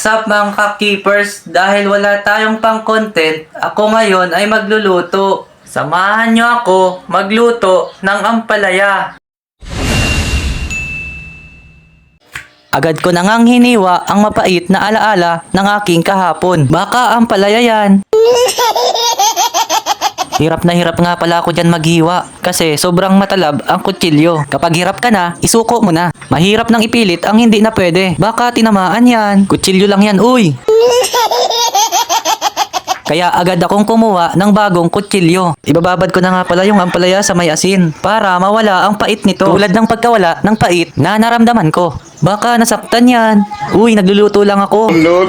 Sup mga ka-keepers, dahil wala tayong pang-content, ako ngayon ay magluluto. Samahan nyo ako magluto ng ampalaya. Agad ko na ngang hiniwa ang mapait na alaala ng aking kahapon. Baka ampalaya yan. Hirap na hirap nga pala ako dyan maghiwa kasi sobrang matalab ang kutsilyo. Kapag hirap ka na, isuko mo na. Mahirap nang ipilit ang hindi na pwede. Baka tinamaan yan. Kutsilyo lang yan, uy! Kaya agad akong kumuha ng bagong kutsilyo. Ibababad ko na nga pala yung ampalaya sa may asin para mawala ang pait nito. Tulad ng pagkawala ng pait na naramdaman ko. Baka nasaktan yan. Uy, nagluluto lang ako. No.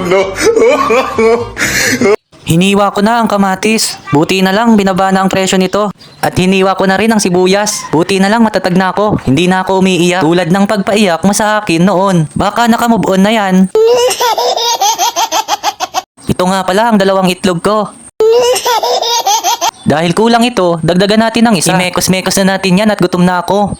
Hiniwa ko na ang kamatis. Buti na lang binaba na ang presyo nito. At hiniwa ko na rin ang sibuyas. Buti na lang matatag na ako. Hindi na ako umiiyak. Tulad ng pagpaiyak mo sa akin noon. Baka nakamove on na yan. Ito nga pala ang dalawang itlog ko. Dahil kulang ito, dagdagan natin ng isa. Imekos-mekos na natin yan at gutom na ako.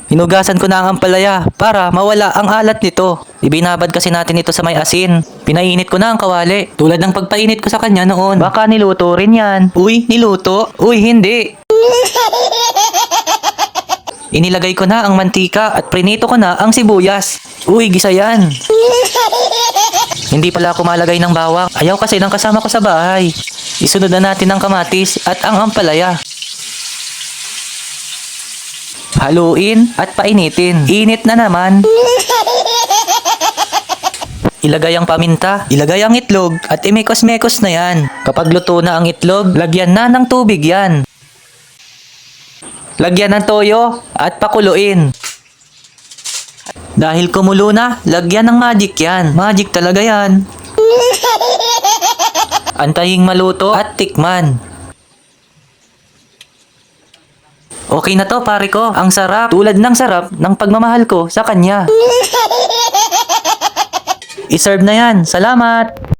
Hinugasan ko na ang ampalaya para mawala ang alat nito. Ibinabad kasi natin ito sa may asin. Pinainit ko na ang kawali. Tulad ng pagpainit ko sa kanya noon. Baka niluto rin yan. Uy, niluto? Uy, hindi. Inilagay ko na ang mantika at prinito ko na ang sibuyas. Uy, gisa yan. Hindi pala ako malagay ng bawang. Ayaw kasi ng kasama ko sa bahay. Isunod na natin ang kamatis at ang ampalaya. Haluin at painitin. Init na naman. Ilagay ang paminta, ilagay ang itlog at imekos-mekos na yan. Kapag luto na ang itlog, lagyan na ng tubig yan. Lagyan ng toyo at pakuluin. Dahil kumulo na, lagyan ng magic yan. Magic talaga yan. Antaying maluto at tikman. Okay na to pare ko, ang sarap. Tulad ng sarap ng pagmamahal ko sa kanya. I-serve na yan, salamat!